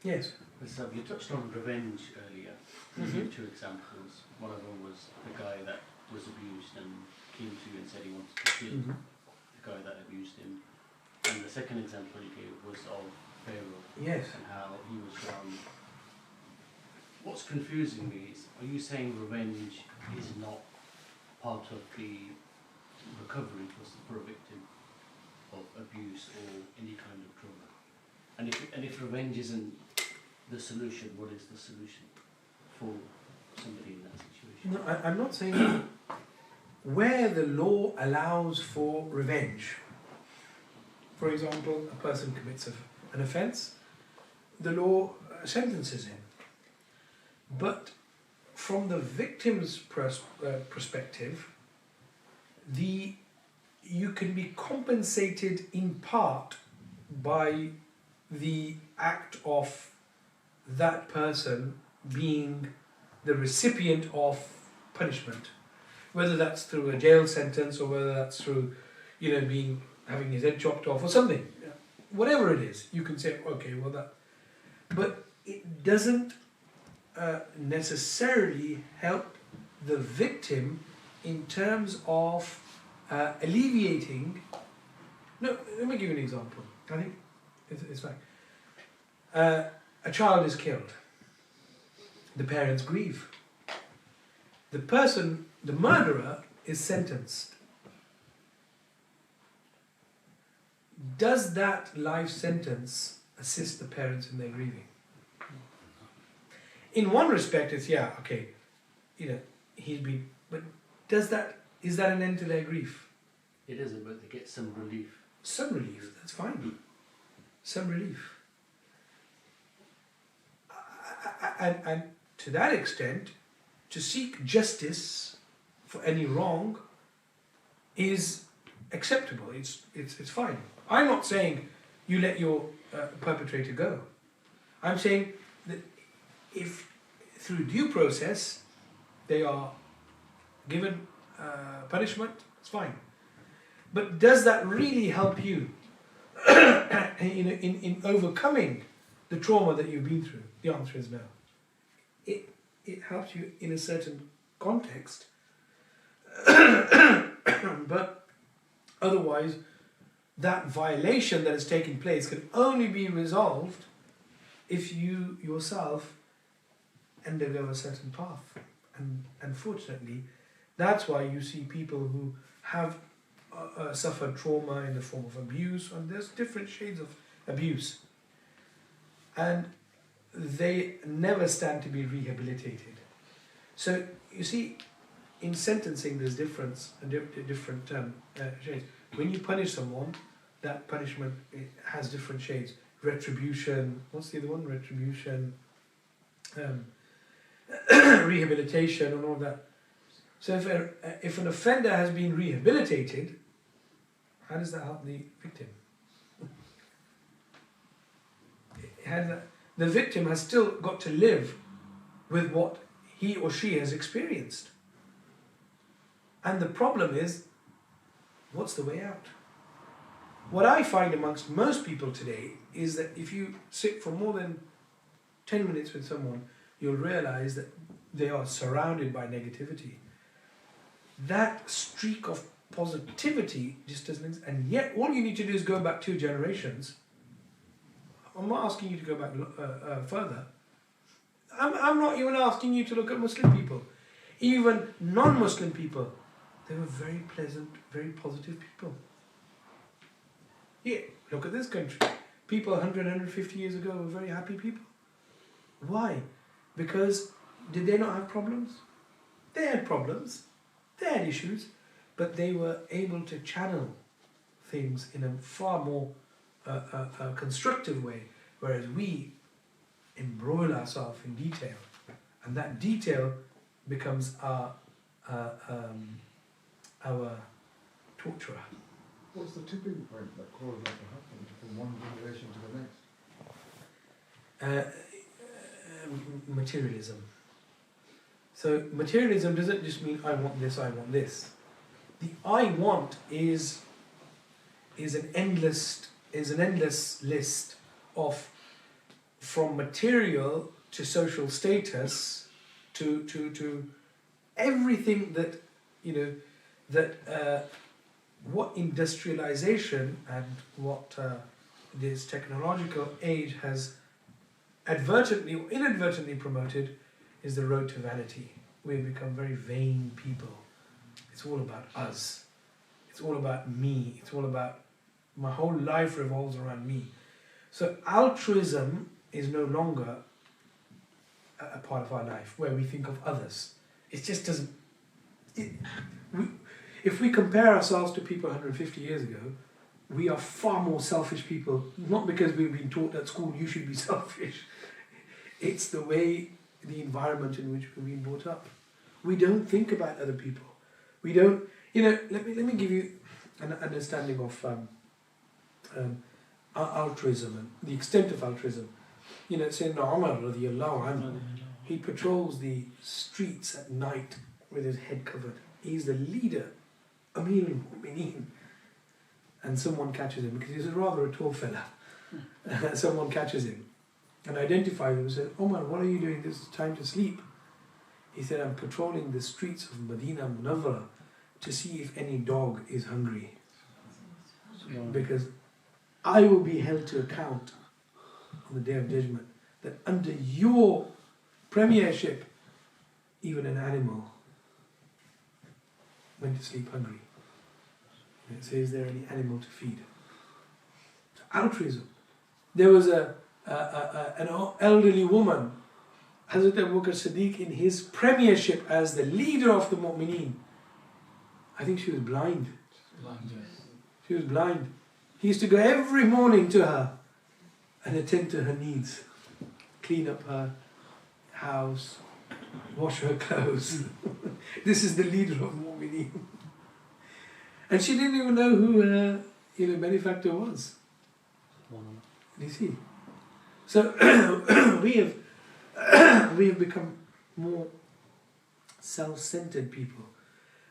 Yes. So you touched on revenge earlier. You gave two examples. One of them was the guy that was abused and came to you and said he wanted to kill the guy that abused him. And the second example you gave was of Pharaoh. Yes. And how he was drowned. What's confusing me is, are you saying revenge is not part of the recovery for a victim of abuse or any kind of trauma? And if revenge isn't the solution, what is the solution for somebody in that situation? No, I'm not saying where the law allows for revenge. For example, a person commits an offence, the law sentences him. But from the victim's perspective, you can be compensated in part by the act of that person being the recipient of punishment, whether that's through a jail sentence or whether that's through, having his head chopped off or something. Whatever it is, you can say, okay, well that. But it doesn't necessarily help the victim in terms of alleviating. No, let me give you an example. I think it's fine. A child is killed. The parents grieve. The murderer is sentenced. Does that life sentence assist the parents in their grieving? In one respect, it's he's been. But is that an end to their grief? It isn't, but they get some relief. Some relief, that's fine. Some relief. And to that extent, to seek justice for any wrong is acceptable. It's fine. I'm not saying you let your perpetrator go. I'm saying that if through due process they are given punishment, it's fine. But does that really help you in overcoming the trauma that you've been through? The answer is no. It helps you in a certain context, but otherwise that violation that has taken place can only be resolved if you yourself undergo a certain path. And unfortunately, that's why you see people who have suffered trauma in the form of abuse, and there's different shades of abuse. And they never stand to be rehabilitated. So, you see, in sentencing there's different shades. When you punish someone, that punishment has different shades. Retribution, what's the other one? Retribution, rehabilitation and all that. So if an offender has been rehabilitated, how does that help the victim? The victim has still got to live with what he or she has experienced. And the problem is, what's the way out? What I find amongst most people today is that if you sit for more than 10 minutes with someone, you'll realize that they are surrounded by negativity. That streak of positivity just doesn't exist. And yet all you need to do is go back 2 generations. I'm not asking you to go back further. I'm not even asking you to look at Muslim people. Even non-Muslim people, they were very pleasant, very positive people. Yeah, look at this country. People 100, 150 years ago were very happy people. Why? Because did they not have problems? They had problems. They had issues. But they were able to channel things in a far more constructive way. Whereas we embroil ourselves in detail. And that detail becomes our torturer. What's the tipping point that caused that to happen from one generation to the next? Materialism. So materialism doesn't just mean I want this, I want this. The I want is an endless list of from material to social status to everything that, what industrialization and what this technological age has advertently or inadvertently promoted is the road to vanity. We've become very vain people. It's all about us. It's all about me. It's all about, my whole life revolves around me. So altruism is no longer a part of our life where we think of others. It just doesn't. If we compare ourselves to people 150 years ago, we are far more selfish people. Not because we've been taught at school you should be selfish. It's the way, the environment in which we've been brought up. We don't think about other people. We don't. Let me give you an understanding of altruism and the extent of altruism. Sayyidina Umar radiallahu anhu, he patrols the streets at night with his head covered. He's the leader, Amir al-Mu'mineen. And someone catches him, because he's rather a tall fella. Someone catches him and identifies him and says, Umar, what are you doing? This is time to sleep. He said, I'm patrolling the streets of Medina Munawwara to see if any dog is hungry. Because I will be held to account on the Day of Judgment that under your premiership, even an animal went to sleep hungry. And it says, is there any animal to feed? So altruism. There was an elderly woman, Hazrat Abu Bakr Siddiq, in his premiership as the leader of the Mu'mineen. I think she was blind. She was blind. He used to go every morning to her and attend to her needs. Clean up her house, wash her clothes. This is the leader of Mu'mineen. And she didn't even know who her benefactor was. You see? So we have become more self-centered people,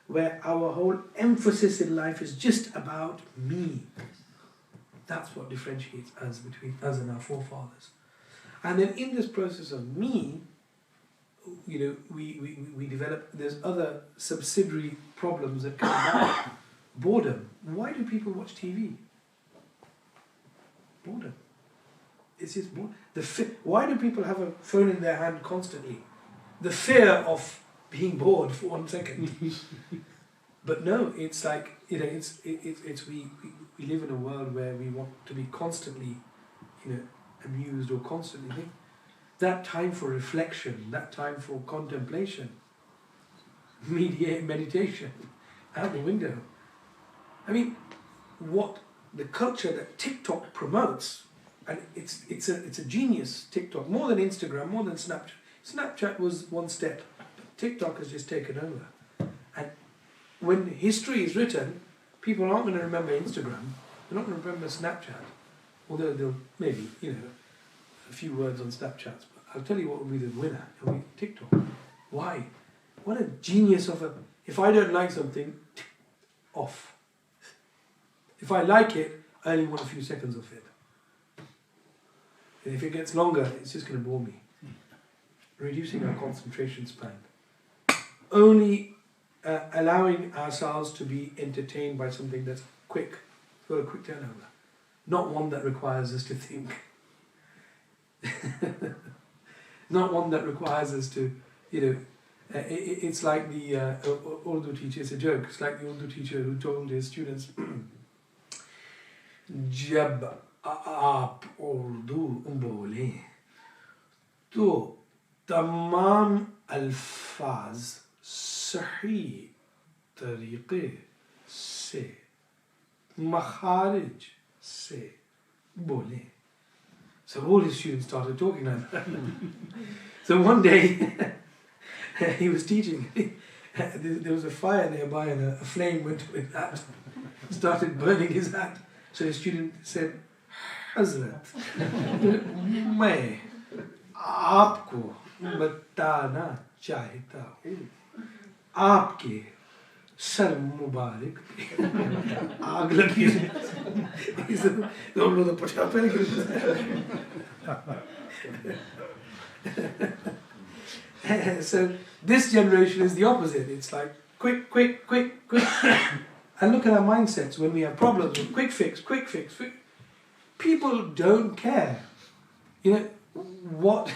where our whole emphasis in life is just about me. That's what differentiates us between us and our forefathers. And then in this process of me, we develop, there's other subsidiary problems that come about. Boredom. Why do people watch TV? Boredom. It's just boredom. Why do people have a phone in their hand constantly? The fear of being bored for 1 second. But no, it's like, we live in a world where we want to be constantly, amused or constantly think. That time for reflection, that time for contemplation, meditation, out the window. I mean, what the culture that TikTok promotes, and it's a genius, TikTok, more than Instagram, more than Snapchat. Snapchat was one step, but TikTok has just taken over. And when history is written, people aren't going to remember Instagram, they're not going to remember Snapchat, although they'll maybe, a few words on Snapchat. But I'll tell you what will be the winner, it'll be TikTok. Why? What a genius of a... If I don't like something, off. If I like it, I only want a few seconds of it. And if it gets longer, it's just going to bore me. Reducing our concentration span. Only allowing ourselves to be entertained by something that's quick, got a quick turnover. Not one that requires us to think. Not one that requires us to, it's like the Urdu teacher, it's a joke, it's like the Urdu teacher who told his students, जब आप उर्दू बोलें तो तमाम अल्फाज सही तरीके से मखारिज से बोलें. So all his students started talking like that. So one day he was teaching. There was a fire nearby and a flame went to his hat, started burning his hat. So the student said, Hazrat, मैं आपको बताना चाहता हूँ आपके Sar Mubarak. Aag lagi. He said, don't know the Punjabi. So this generation is the opposite. It's like quick, quick, quick, quick. And look at our mindsets when we have problems with quick fix, quick fix. Quick. People don't care. You know what?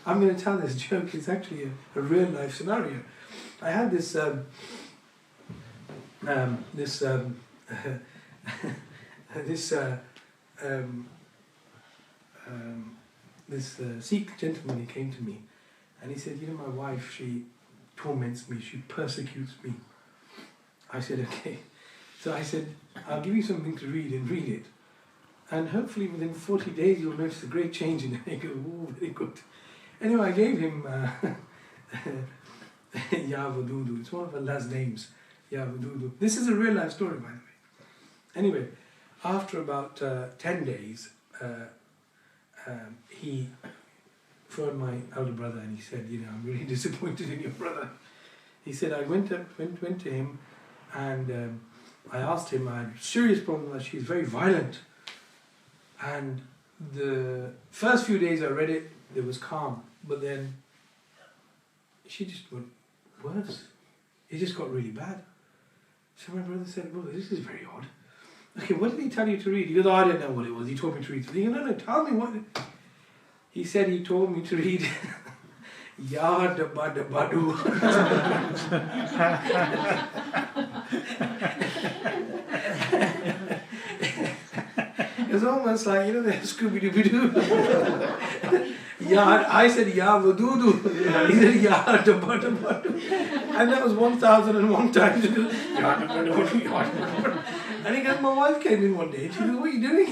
I'm going to tell this joke. It's actually a real life scenario. I had this Sikh gentleman. He came to me, and he said, "You know, my wife, she torments me. She persecutes me." I said, "Okay." So I said, "I'll give you something to read and read it. And hopefully within 40 days you'll notice a great change in it." He goes, "Oh, very good." Anyway, I gave him Ya Wadudu. It's one of Allah's names, Ya Wadudu. This is a real life story, by the way. Anyway, after about 10 days, he phoned my elder brother and he said, "You know, I'm really disappointed in your brother." He said, "I went to him and I asked him, I had a serious problem that she's very violent. And the first few days I read it, there was calm. But then she just went worse. It just got really bad." So my brother said, "Well, this is very odd. Okay, what did he tell you to read?" He goes, "Oh, I don't know what it was. He told me to read." He goes, "No, tell me what." He said he told me to read Ya Dabba Dabba Do. It's almost like, you know, the Scooby-Doo. Yeah, I said Ya Wadudu. He said Ya Dabba Dabba Do. And that was 1,001 times. He goes, Ya Dabba Dabba Do, Ya Dabba Dabba Do. And he goes, my wife came in one day and she goes, "What are you doing?"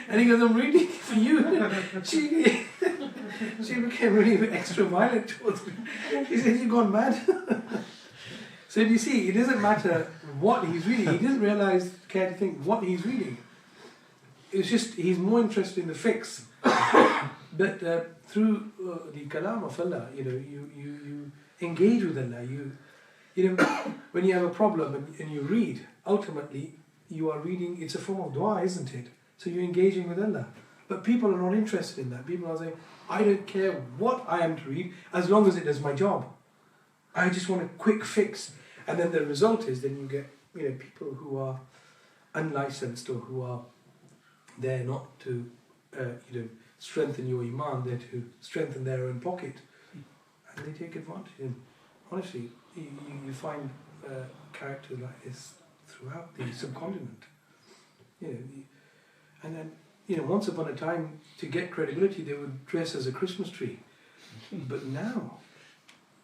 And he goes, "I'm reading it for you." She became really extra violent towards me. He said, "You've gone mad." So you see, it doesn't matter what he's reading. He doesn't care to think what he's reading. It's just, he's more interested in the fix. But through the kalam of Allah, you know, you engage with Allah. You know, when you have a problem and you read, ultimately you are reading, it's a form of dua, isn't it? So you're engaging with Allah. But people are not interested in that. People are saying, "I don't care what I am to read as long as it does my job. I just want a quick fix." And then the result is, then you get, you know, people who are unlicensed or who are there not to, you know, strengthen your iman, they're to strengthen their own pocket, and they take advantage. And honestly, you find characters like this throughout the subcontinent. You know, and then, you know, once upon a time, to get credibility, they would dress as a Christmas tree. But now,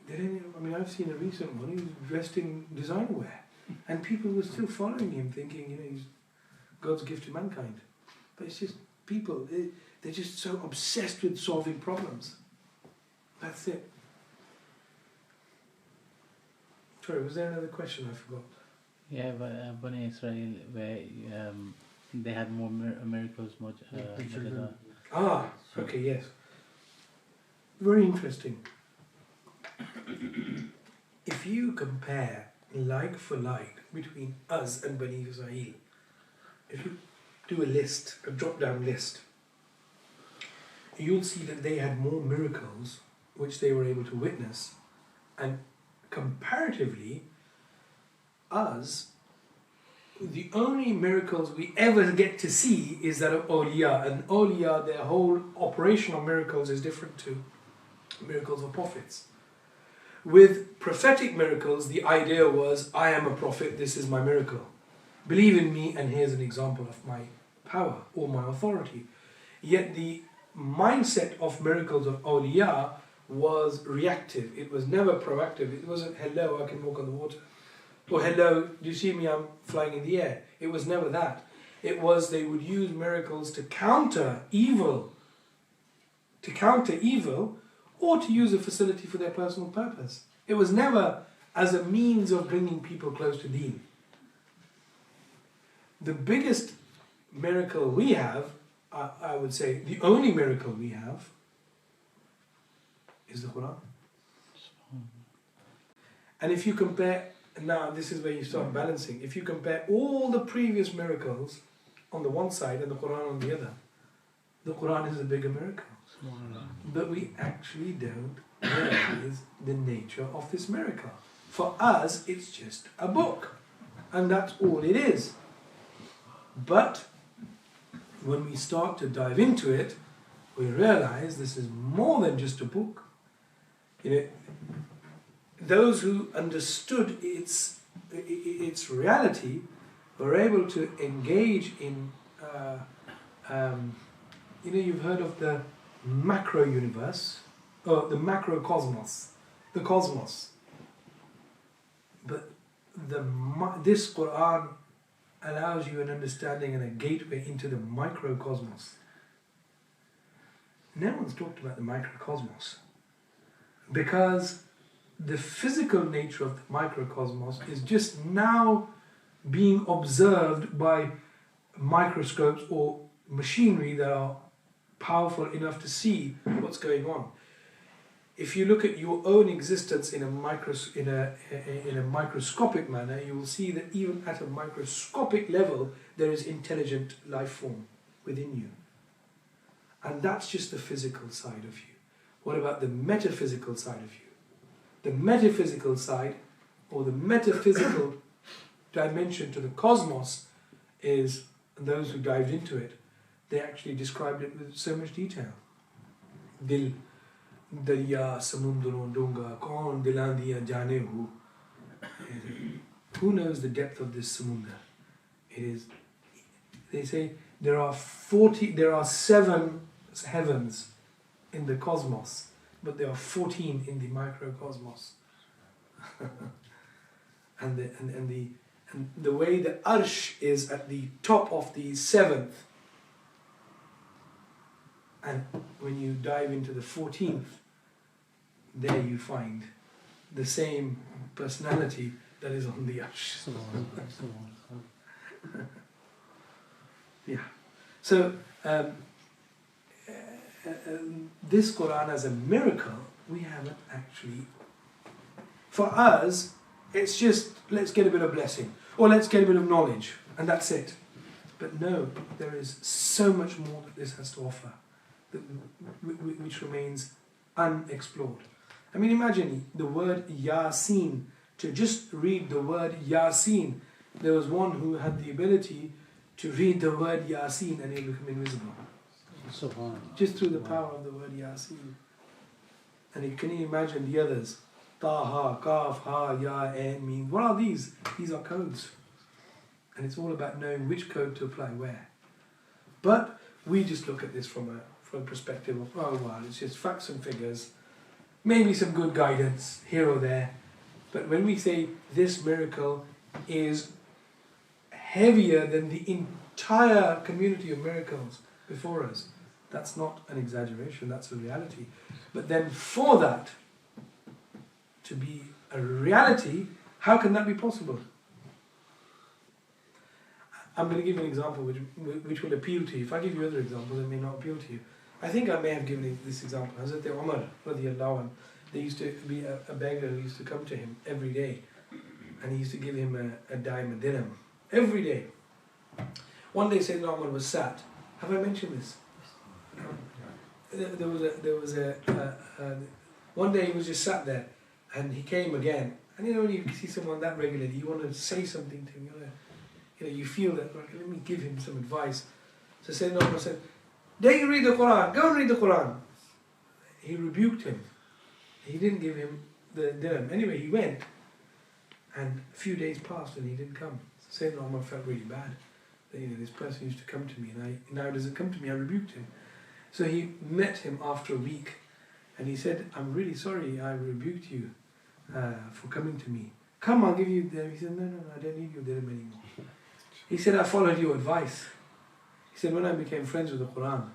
they don't. I mean, I've seen a recent one. He was dressed in designer wear, and people were still following him, thinking, you know, he's God's gift to mankind. But it's just people. They're just so obsessed with solving problems. That's it. Sorry, was there another question I forgot? Yeah, but Bani Israel, where they had more miracles, more. Okay, yes. Very interesting. If you compare like for like between us and Bani Israel, if you do a list, a drop-down list, you'll see that they had more miracles which they were able to witness, and comparatively, us, the only miracles we ever get to see is that of awliya, and awliya, their whole operation of miracles is different to miracles of prophets. With prophetic miracles, the idea was, I am a prophet, this is my miracle. Believe in me, and here's an example of my power or my authority. Yet the mindset of miracles of awliya was reactive. It was never proactive. It wasn't, hello, I can walk on the water. Or hello, do you see me, I'm flying in the air. It was never that. It was, they would use miracles to counter evil. Or to use a facility for their personal purpose. It was never as a means of bringing people close to Deen. The biggest miracle we have, I would say, the only miracle we have, is the Quran. And if you compare now this is where you start balancing. If you compare all the previous miracles on the one side and the Quran on the other, the Quran is a bigger miracle. But we actually don't realize the nature of this miracle. For us, it's just a book. And that's all it is. But when we start to dive into it, we realize this is more than just a book. You know, those who understood its reality were able to engage in, you've heard of the macro universe, or the macrocosmos, the cosmos. But this Quran allows you an understanding and a gateway into the microcosmos. No one's talked about the microcosmos because the physical nature of the microcosmos is just now being observed by microscopes or machinery that are powerful enough to see what's going on. If you look at your own existence in a microscopic manner, you will see that even at a microscopic level, there is intelligent life form within you. And that's just the physical side of you. What about the metaphysical side of you? The metaphysical side, or the metaphysical dimension to the cosmos, is those who dived into it. They actually described it with so much detail. Dil Darya Samundro Dunga Kaun Dilandiya Jane Hu. Who knows the depth of this samundar? It is, they say there are 7 heavens in the cosmos, but there are 14 in the microcosmos. and the way the arsh is at the top of the 7th, and when you dive into the 14th, there you find the same personality that is on the arsh. Yeah. So this Quran as a miracle, we haven't actually. For us, it's just let's get a bit of blessing or let's get a bit of knowledge, and that's it. But no, there is so much more that this has to offer, which remains unexplored. I mean, imagine the word Yasin. To just read the word Yasin, there was one who had the ability to read the word Yasin and he became invisible. Just through the power of the word Yasin. And can you imagine the others? Taha, Kaf, Ha, Ya, En means. What are these? These are codes. And it's all about knowing which code to apply where. But we just look at this from a perspective of, oh well, it's just facts and figures, maybe some good guidance here or there. But when we say this miracle is heavier than the entire community of miracles before us, that's not an exaggeration, that's a reality. But then for that to be a reality, how can that be possible? I'm going to give you an example which will appeal to you. If I give you other examples, it may not appeal to you. I think I may have given you this example. Hazrat Umar, radiallahu anh, there used to be a beggar who used to come to him every day, and he used to give him a dime, a dirham, every day. One day Sayyidina Umar was sat. Have I mentioned this? One day he was just sat there, and he came again. And you know, when you see someone that regularly, you want to say something to him. You feel that, like, let me give him some advice. So Sayyidina Umar said, "Don't you read the Quran? Go and read the Quran." He rebuked him. He didn't give him the dirham. Anyway, he went, and a few days passed and he didn't come. So Sayyidina Umar felt really bad. That, this person used to come to me, and now doesn't come to me. I rebuked him. So he met him after a week, and he said, "I'm really sorry I rebuked you for coming to me. Come, I'll give you dirham." He said, No, I don't need your dirham anymore. He said, "I followed your advice." He said, "When I became friends with the Quran,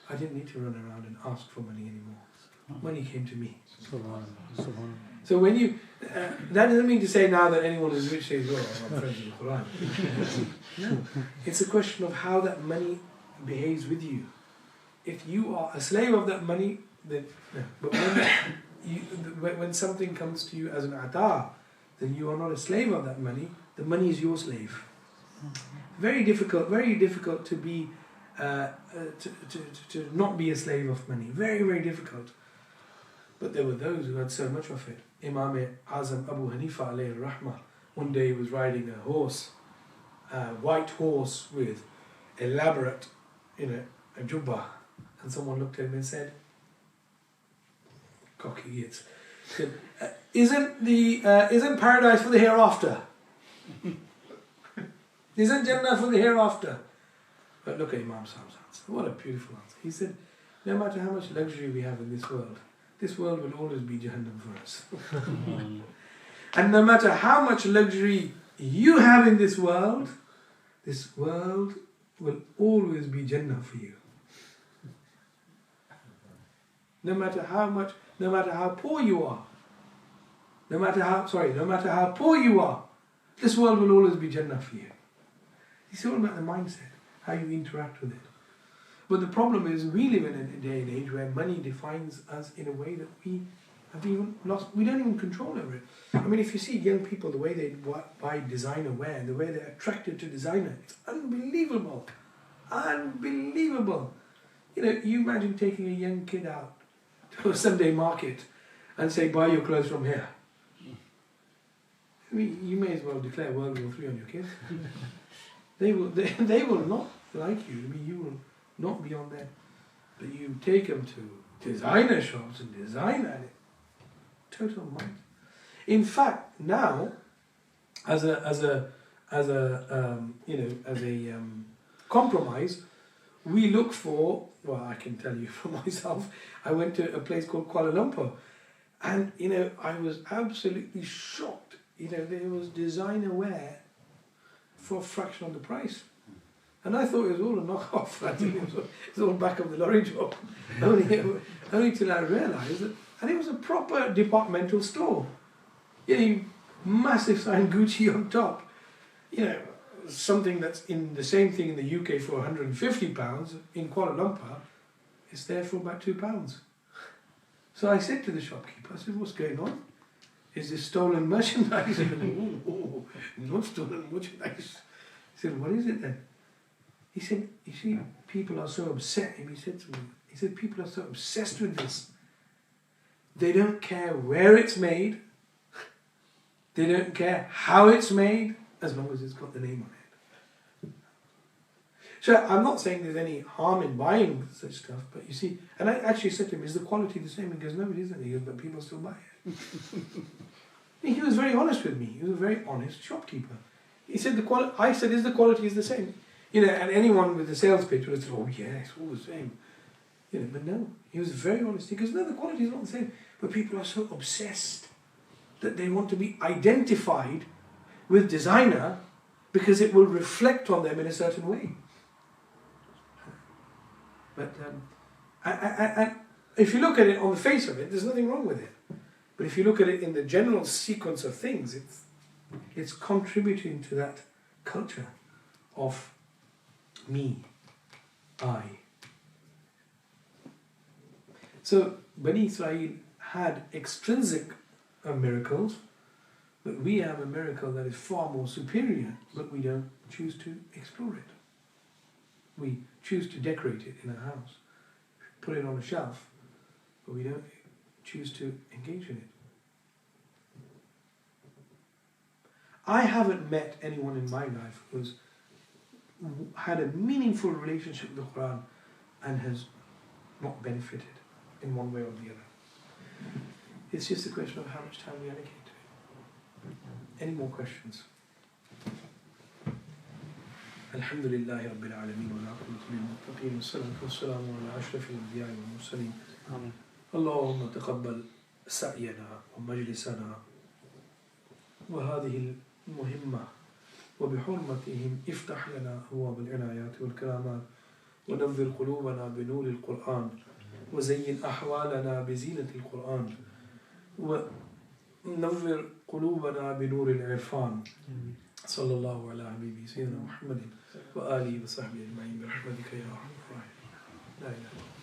I didn't need to run around and ask for money anymore. Money came to me." So when you, that doesn't mean to say now that anyone who's rich says, "Oh, I'm friends with the Quran." No, it's a question of how that money behaves with you. If you are a slave of that money, then no. But when something comes to you as an ata, then you are not a slave of that money. The money is your slave. Very difficult to be to not be a slave of money. Very, very difficult. But there were those who had so much of it. Imam Azam Abu Hanifa alayhi rahmah, one day he was riding a horse, a white horse with elaborate, a jubba, and someone looked at him and said, cocky idiots, said, isn't paradise for the hereafter? Isn't Jannah for the hereafter? But look at Imam Sam's answer. What a beautiful answer. He said, no matter how much luxury we have in this world will always be Jahannam for us. And no matter how much luxury you have in this world will always be Jannah for you. No matter how poor you are, no matter how poor you are, this world will always be Jannah for you. It's all about the mindset, how you interact with it. But the problem is, we live in a day and age where money defines us in a way that we have even lost. We don't even control over it. I mean, if you see young people, the way they buy designer wear, the way they're attracted to designer, it's unbelievable. Unbelievable. You imagine taking a young kid out to a Sunday market and say, buy your clothes from here. I mean, you may as well declare World War III on your kids. They will not like you. I mean, you will not be on there. But you take them to designer shops and design at it. Total mind. In fact, now, as a compromise, we look for. Well, I can tell you for myself. I went to a place called Kuala Lumpur, and I was absolutely shocked. There was designer wear for a fraction of the price. And I thought it was all a knockoff. I think it was all back of the lorry job. Only till I realised that, and it was a proper departmental store. Massive sign Gucci on top. Something that's in the same thing in the UK for £150, in Kuala Lumpur, it's there for about £2. So I said to the shopkeeper, I said, what's going on? Is this stolen merchandise? He said, oh, not stolen merchandise. He said, what is it then? He said, you see, people are so upset. He said to me, people are so obsessed with this. They don't care where it's made. They don't care how it's made, as long as it's got the name on it. So I'm not saying there's any harm in buying such stuff, but you see, and I actually said to him, is the quality the same? He goes, no, it isn't. He goes, but people still buy it. He was very honest with me. He was a very honest shopkeeper. He said, I said, is the quality the same? And anyone with a sales pitch would have said, oh yeah, it's all the same. But no, he was very honest. He goes, no, the quality is not the same. But people are so obsessed that they want to be identified with designer because it will reflect on them in a certain way. But if you look at it on the face of it, there's nothing wrong with it. But if you look at it in the general sequence of things, it's contributing to that culture of me, I. So Bani Israel had extrinsic miracles, but we have a miracle that is far more superior, but we don't choose to explore it. We choose to decorate it in our house, put it on a shelf, but we don't choose to engage in it. I haven't met anyone in my life who's had a meaningful relationship with the Quran and has not benefited in one way or the other. It's just a question of how much time we allocate to it. Any more questions? Alhamdulillahi Rabbil Alameen wa la'aqibatu lil muttaqeen wa salatu wa salamu ala ashrafil anbiya'i wal mursaleen. Amen. Allahumma taqabbal sa'yana wa majlisana wa hadhihi al-muhimma wa bihurmatihim iftah lana abwab al-inayat wal karamat wa nawwir qulubana bi nur al-Qur'an wa zayyin ahwalana bi zinati al-Qur'an wa nawwir qulubana bi nur al-irfan. صلى الله على حبيبي سيدنا محمد وآله وصحبه أجمعين برحمتك يا أرحم الراحمين. لا إله إلا الله.